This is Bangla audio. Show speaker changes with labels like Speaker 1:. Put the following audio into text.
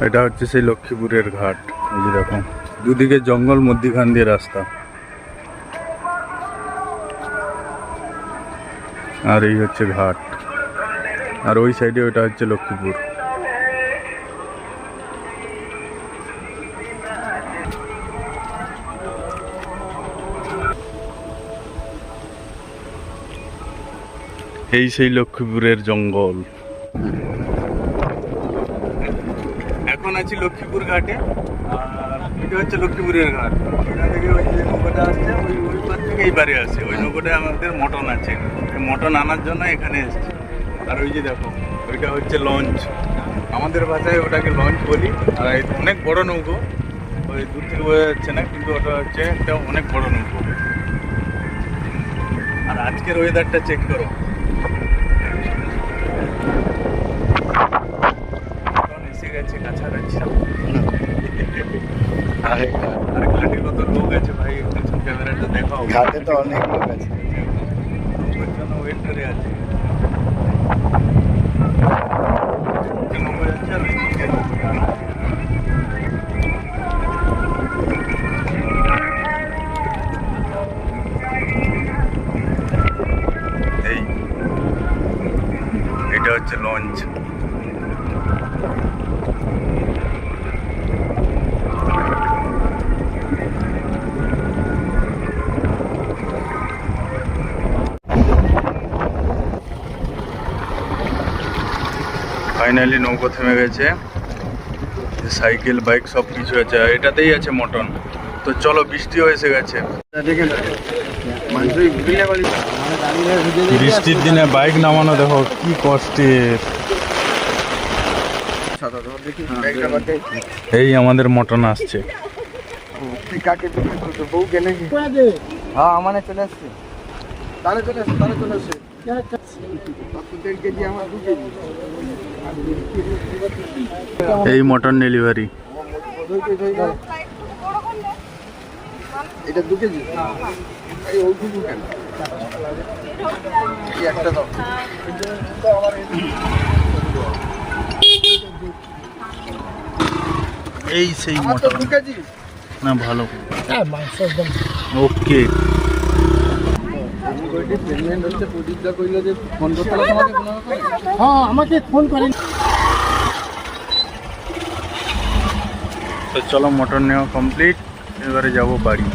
Speaker 1: এটা হচ্ছে সেই লক্ষ্মীপুরের ঘাট। এই যে দেখো, দুদিকে জঙ্গল, মধ্যিখান দিয়ে রাস্তা। আর এই হচ্ছে ঘাট, আর ওই সাইডে ওটা হচ্ছে লক্ষ্মীপুর। এই সেই লক্ষ্মীপুরের জঙ্গল। এখন আছি লক্ষ্মীপুর ঘাটে, আর এটা হচ্ছে লক্ষ্মীপুরের ঘাট। এখান থেকে ওই যে নৌকাটা আসছে, ওই পার থেকে এই পারে আসে। ওই নৌকাটায় আমাদের মটন আছে, মটন আনার জন্য এখানে এসছে। আর ওই যে দেখো, ওইটা হচ্ছে লঞ্চ, আমাদের ভাষায় ওটাকে লঞ্চ বলি। আর অনেক বড় নৌকো, ওই দূর থেকে বোঝা যাচ্ছে না, কিন্তু ওটা হচ্ছে একটা অনেক বড় নৌকো। আর আজকের ওয়েদারটা চেক করো, এসে গেছে কাছাকাছি। আর ঘাটে কত লোক আছে ভাই, একটু ক্যামেরাটা দেখাও।
Speaker 2: ঘাটে তো অনেক লোক আছে,
Speaker 1: ওর জন্য ওয়েট করে আছে। এই এটা হচ্ছে লঞ্চ। ফাইনালি নৌকো থেমে গেছে, সাইকেল বাইক সব কিছু আছে, আর এটাতেই আছে মটন। তো চলো, বৃষ্টিও এসে গেছে। বৃষ্টির দিনে বাইক নামানো দেখো কি কষ্টের। এই আমাদের মটন আসছে।
Speaker 2: হ্যাঁ আমার চলে আসছে, তাহলে চলে আসছে, তাহলে চলে আসছে।
Speaker 1: এই মটন ডেলিভারি।
Speaker 2: এটা 2 কেজি। এই ওইটুকু কেন? এই একটা দাও।
Speaker 1: এই সেই মটন
Speaker 2: 2 কেজি
Speaker 1: না, ভালো।
Speaker 2: হ্যাঁ মাংস একদম
Speaker 1: ওকে।
Speaker 2: পেমেন্ট হচ্ছে, প্রদীপদা কইলো যে ফোন করতে হবে তোমাকে। হ্যাঁ আমাকে ফোন করেন।
Speaker 1: তো চলো, মটন নেওয়া কমপ্লিট, এবারে যাবো বাড়ি।